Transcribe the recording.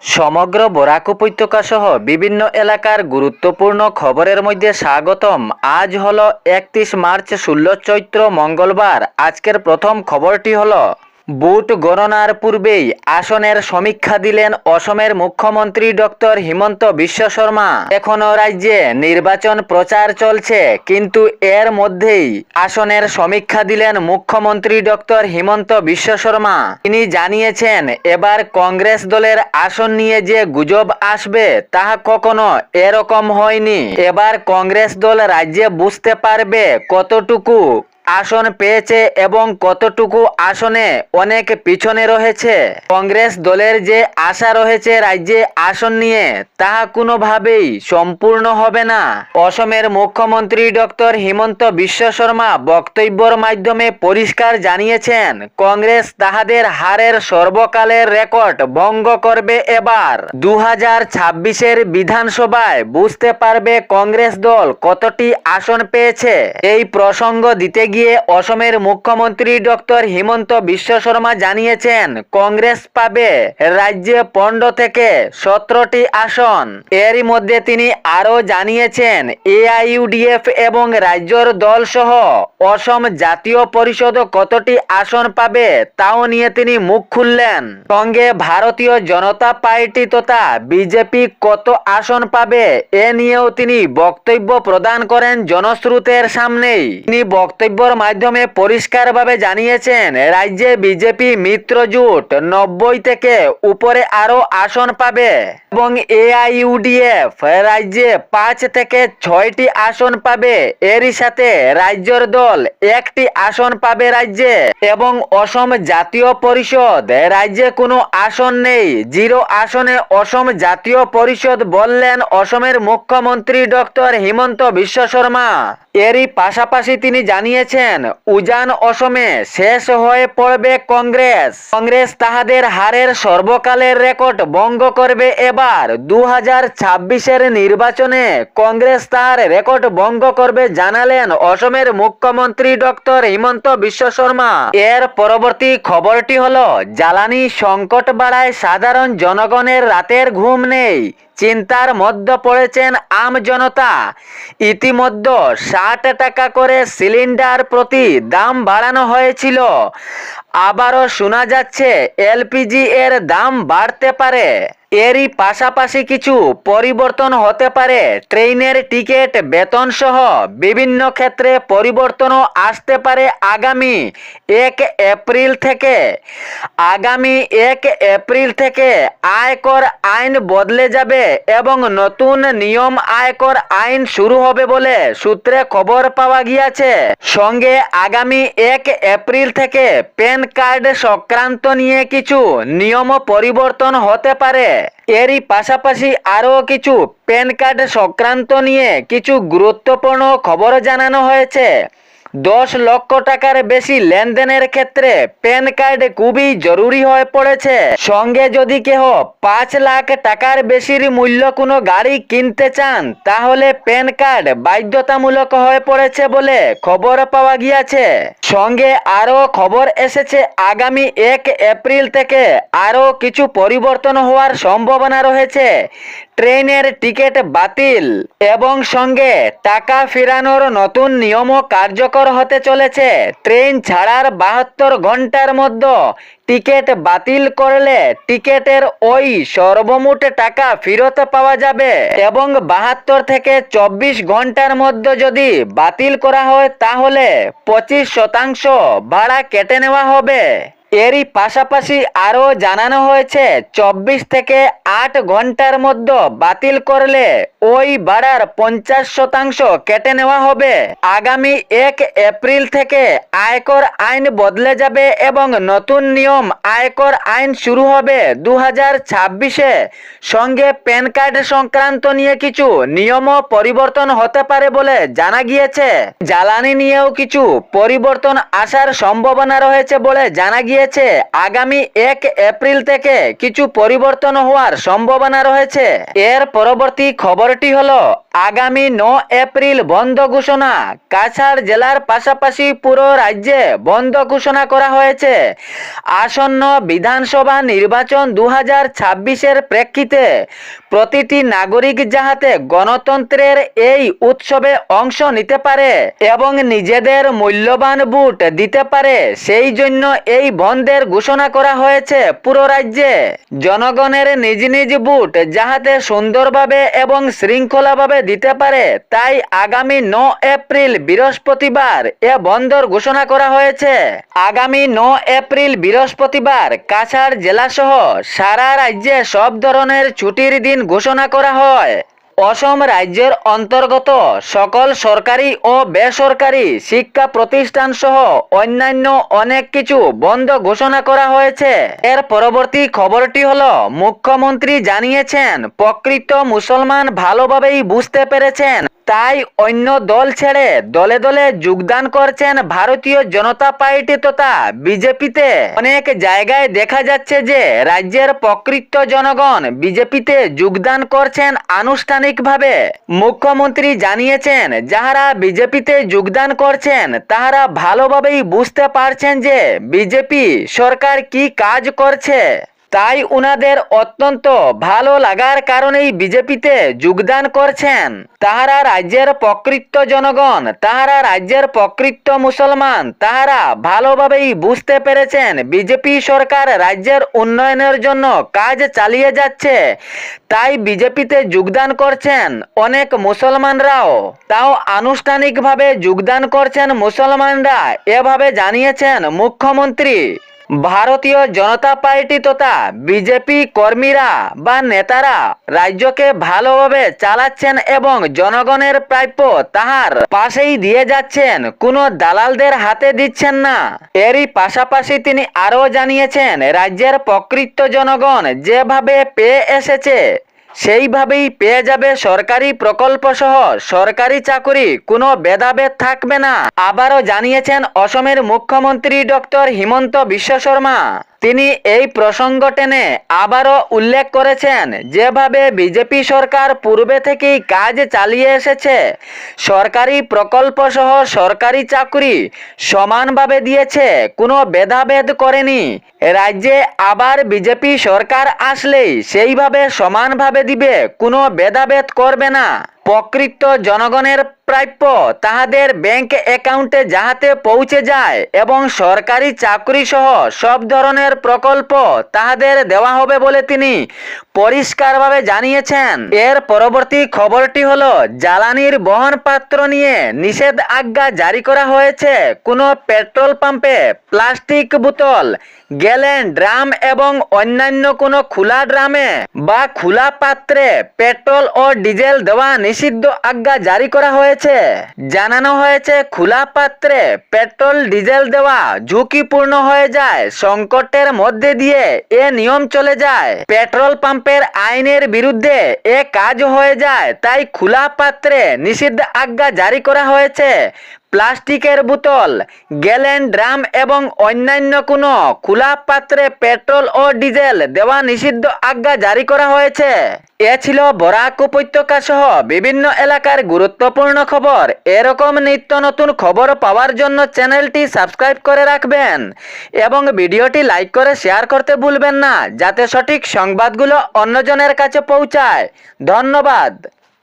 সমগ্র বরাক উপত্যকা সহ বিভিন্ন এলাকার গুরুত্বপূর্ণ খবরের মধ্যে স্বাগতম। আজ হলো 31 মার্চ 16 চৈত্র মঙ্গলবার। আজকের প্রথম খবরটি হলো ভোট গণনার পূর্বেই আসনের সমীক্ষা দিলেন অসমের মুখ্যমন্ত্রী ডক্টর হিমন্ত বিশ্ব শর্মা। এখনো রাজ্যে নির্বাচন প্রচার চলছে, কিন্তু এর মধ্যেই আসনের সমীক্ষা দিলেন মুখ্যমন্ত্রী ডক্টর হিমন্ত বিশ্ব শর্মা। তিনি জানিয়েছেন, এবার কংগ্রেস দলের আসন নিয়ে যে গুজব আসবে তা কখনো এরকম হয়নি। এবার কংগ্রেস দল রাজ্যে বুঝতে পারবে কতটুকু আসন পেয়েছে এবং কতটুকু আসনে অনেক পিছনে রয়েছে। কংগ্রেস দলের যে আশা রয়েছে রাজ্যে আসন নিয়ে, তাহা কোনোভাবেই সম্পূর্ণ হবে না। অসমের মুখ্যমন্ত্রী ডক্টর হিমন্ত বিশ্ব শর্মা বক্তব্যের মাধ্যমে পরিষ্কার জানিয়েছেন, কংগ্রেস তাহাদের হারের সর্বকালের রেকর্ড ভঙ্গ করবে। এবার 2026-এর বিধানসভায় বুঝতে পারবে কংগ্রেস দল কতটি আসন পেয়েছে। এই প্রসঙ্গ দিতে গিয়ে অসমের মুখ্যমন্ত্রী ডক্টর হিমন্ত বিশ্ব শর্মা জানিয়েছেন, কংগ্রেস পাবে রাজ্যে 15 থেকে 17টি আসন। এরই মধ্যে তিনি আরও জানিয়েছেন, এআইইউডিএফ এবং রাজ্যের দল সহ অসম জাতীয় পরিষদ কতটি আসন পাবে তাও নিয়ে তিনি মুখ খুললেন। সঙ্গে ভারতীয় জনতা পার্টি তথা বিজেপি কত আসন পাবে এ নিয়েও তিনি বক্তব্য প্রদান করেন জনশ্রুতের সামনেই। তিনি বক্তব্যের মাধ্যমে পরিষ্কারভাবে জানিয়েছেন, রাজ্যে বিজেপি মিত্র জোট 90 থেকে উপরে আরো আসন পাবে এবং এআইইউডিএফ রাজ্যে 5 থেকে 6টি আসন পাবে। এরই সাথে রাজ্যের দল 1টি আসন পাবে রাজ্যে এবং অসম জাতীয় পরিষদ রাজ্যে কোনো আসন নেই, 0 আসনে অসম জাতীয় পরিষদ বললেন অসমের মুখ্যমন্ত্রী ডক্টর হিমন্ত বিশ্ব শর্মা। এরই পাশাপাশি তিনি জানিয়েছেন, উজান অসমে শেষ হয়ে পড়বে কংগ্রেস। কংগ্রেস তাহাদের হারের সর্বকালের রেকর্ড ভঙ্গ করবে। এবার 2026-এর নির্বাচনে কংগ্রেস তার রেকর্ড ভঙ্গ করবে জানালেন অসমের মুখ্যমন্ত্রী ডক্টর হিমন্ত বিশ্ব শর্মা। এর পরবর্তী খবরটি হলো, জ্বালানি সংকট বাড়ায় সাধারণ জনগণের রাতের ঘুম নেই, চিন্তার মধ্যে পড়েছেন আম জনতা। ইতিমধ্যে 60 টাকা করে সিলিন্ডার প্রতি দাম বাড়ানো হয়েছিল, আবারও শোনা যাচ্ছে এলপিজি এর দাম বাড়তে পারে। এরই পাশাপাশি কিছু পরিবর্তন হতে পারে ট্রেনের টিকিট, বেতন সহ বিভিন্ন ক্ষেত্রে পরিবর্তনও আসতে পারে আগামী 1 এপ্রিল থেকে। আগামী 1 এপ্রিল থেকে আয়কর আইন বদলে যাবে এবং নতুন নিয়ম আয়কর আইন শুরু হবে বলে সূত্রে খবর পাওয়া গিয়েছে। সঙ্গে আগামী 1 এপ্রিল থেকে প্যান কার্ড সংক্রান্ত নিয়ে কিছু নিয়ম পরিবর্তন হতে পারে। এরই পাশাপাশি আরও কিছু প্যান কার্ড সংক্রান্ত নিয়ে কিছু গুরুত্বপূর্ণ খবর জানানো হয়েছে। 10 লক্ষ টাকার বেশি লেনদেনের ক্ষেত্রে প্যান কার্ড খুবই জরুরি হয়ে পড়েছে। সঙ্গে যদি কেহ 5 লাখ টাকার বেশির মূল্য কোনো গাড়ি কিনতে চান, তাহলে প্যান কার্ড বাধ্যতামূলক হয়ে পড়েছে বলে খবর পাওয়া গিয়েছে। সঙ্গে আরও খবর এসেছে, আগামী 1 এপ্রিল থেকে আরও কিছু পরিবর্তন হওয়ার সম্ভাবনা রয়েছে। ট্রেনের টিকিট বাতিল এবং সঙ্গে টাকা ফেরানোর নতুন নিয়মও কার্যকর হতে চলেছে। ট্রেন ছাড়ার 72 ঘন্টার মধ্যে টিকিট বাতিল করলে টিকিটের ওই সর্বমোট টাকা ফেরত পাওয়া যাবে এবং 72 থেকে 24 ঘন্টার মধ্যে যদি বাতিল করা হয় তাহলে 25% ভাড়া কেটে নেওয়া হবে। এরই পাশাপাশি আরও জানানো হয়েছে, 24 থেকে 8 ঘন্টার মধ্যে বাতিল করলে ওই ভাড়ার 50% কেটে নেওয়া হবে। আগামী 1 এপ্রিল থেকে আয়কর আইন বদলে যাবে এবং নতুন নিয়ম আয়কর আইন শুরু হবে 2026-এ। সঙ্গে প্যান কার্ড সংক্রান্ত নিয়ে কিছু নিয়মও পরিবর্তন হতে পারে বলে জানা গিয়েছে। জ্বালানি নিয়েও কিছু পরিবর্তন আসার সম্ভাবনা রয়েছে বলে জানা গিয়েছে। আগামী 1 এপ্রিল থেকে কিছু পরিবর্তন হওয়ার সম্ভাবনা রয়েছে। এর পরবর্তী খবরটি হলো, আগামী 9 এপ্রিল বন্ধ ঘোষণা। কাছাড় জেলার পাশাপাশি পুরো রাজ্যে বন্ধ ঘোষণা করা হয়েছে। আসন্ন বিধানসভা নির্বাচন 2026-এর প্রেক্ষিতে প্রতিটি নাগরিক যাহাতে গণতন্ত্রের এই উৎসবে অংশ নিতে পারে এবং নিজেদের মূল্যবান ভোট দিতে পারে, সেই জন্য এই বন্ধের ঘোষণা করা হয়েছে পুরো রাজ্যে। জনগণের নিজ নিজ ভোট যাহাতে সুন্দরভাবে এবং শৃঙ্খলাভাবে দিতে পারে, তাই আগামী 9 এপ্রিল বৃহস্পতিবার এ বন্ধের ঘোষণা করা হয়েছে। আগামী 9 এপ্রিল বৃহস্পতিবার কাছাড় জেলাসহ সারা রাজ্যে সব ধরনের ছুটির দিন ঘোষণা করা হয়। অসম রাজ্যের অন্তর্গত সকল সরকারি ও বেসরকারি শিক্ষা প্রতিষ্ঠান সহ অন্যান্য অনেক কিছু বন্ধ ঘোষণা করা হয়েছে। এর পরবর্তী খবরটি হলো, মুখ্যমন্ত্রী জানিয়েছেন প্রকৃত মুসলমান ভালোভাবেই বুঝতে পেরেছেন, তাই অন্য দল ছেড়ে দলে দলে যোগদান করছেন ভারতীয় জনতা পার্টি তথা বিজেপিতে। অনেক জায়গায় দেখা যাচ্ছে যে রাজ্যের প্রকৃত জনগণ বিজেপিতে যোগদান করছেন আনুষ্ঠানিকভাবে। মুখ্যমন্ত্রী জানিয়েছেন, যাহারা বিজেপিতে যোগদান করছেন তাহারা ভালোভাবেই বুঝতে পারছেন যে বিজেপি সরকার কি কাজ করছে, তাই উনাদের অত্যন্ত ভালো লাগার কারণেই বিজেপিতে যোগদান করছেন। তাহারা রাজ্যের প্রকৃত জনগণ, তাহারা রাজ্যের প্রকৃত মুসলমান, তাহারা ভালোভাবেই বুঝতে পেরেছেন বিজেপি সরকার রাজ্যের উন্নয়নের জন্য কাজ চালিয়ে যাচ্ছে, তাই বিজেপিতে যোগদান করছেন অনেক মুসলমানরাও। তাও আনুষ্ঠানিকভাবে যোগদান করছেন মুসলমানরা, এভাবে জানিয়েছেন মুখ্যমন্ত্রী। ভারতীয় জনতা পার্টি তথা বিজেপি কর্মীরা বা নেতারা রাজ্যকে ভালোভাবে চালাচ্ছেন এবং জনগণের প্রাপ্য তাহার পাশেই দিয়ে যাচ্ছেন, কোনো দালালদের হাতে দিচ্ছেন না। এরই পাশাপাশি তিনি আরও জানিয়েছেন, রাজ্যের প্রকৃত জনগণ যেভাবে পেয়ে এসেছে সেইভাবেই পেয়ে যাবে সরকারি প্রকল্প সহ সরকারি চাকরি, কোনো ভেদাভেদ থাকবে না। আবারও জানিয়েছেন অসমের মুখ্যমন্ত্রী ডক্টর হিমন্ত বিশ্ব শর্মা। তিনি এই প্রসঙ্গ টেনে আবারও উল্লেখ করেছেন, যেভাবে বিজেপি সরকার পূর্বে থেকেই কাজ চালিয়ে এসেছে, সরকারি প্রকল্প সহ সরকারি চাকরি সমানভাবে দিয়েছে, কোনো ভেদাভেদ করেনি। রাজ্যে আবার বিজেপি সরকার আসলেই সেইভাবে সমানভাবে দিবে, কোনো ভেদাভেদ করবে না। প্রকৃত জনগণের প্রাপ্য তাহাদের ব্যাংক অ্যাকাউন্টে যাহাতে পৌঁছে যায় এবং সরকারি চাকরি সহ সব ধরনের প্রকল্প তাহাদের দেওয়া হবে বলে তিনি পরিষ্কারভাবে জানিয়েছেন। এর পরবর্তী খবরটি হলো, জ্বালানির বহনপাত্র নিয়ে নিষেধাজ্ঞা জারি করা হয়েছে। কোনো পেট্রোল পাম্পে প্লাস্টিক বোতল, গ্যালন, ড্রাম এবং অন্যান্য কোনো খোলা ড্রামে বা খোলা পাত্রে পেট্রোল ও ডিজেল দেওয়া নিষিদ্ধ আজ্ঞা জারি করা হয়েছে। জানানো হয়েছে, খোলা পাত্রে পেট্রোল ডিজেল দেওয়া ঝুঁকিপূর্ণ হয়ে যায়। সংকটের মধ্যে দিয়ে এ নিয়ম চলে যায়, পেট্রোল পাম্পের আইনের বিরুদ্ধে এ কাজ হয়ে যায়, তাই খোলা পাত্রে নিষিদ্ধ আজ্ঞা জারি করা হয়েছে। প্লাস্টিকের বোতল, গ্যালন, ড্রাম এবং অন্যান্য কোনো খোলা পাত্রে পেট্রোল ও ডিজেল দেওয়া নিষিদ্ধ আজ্ঞা জারি করা হয়েছে। এ ছিল বরাক উপত্যকা সহ বিভিন্ন এলাকার গুরুত্বপূর্ণ খবর। এরকম নিত্য নতুন খবর পাওয়ার জন্য চ্যানেলটি সাবস্ক্রাইব করে রাখবেন এবং ভিডিওটি লাইক করে শেয়ার করতে ভুলবেন না, যাতে সঠিক সংবাদগুলো অন্যজনের কাছে পৌঁছায়। ধন্যবাদ।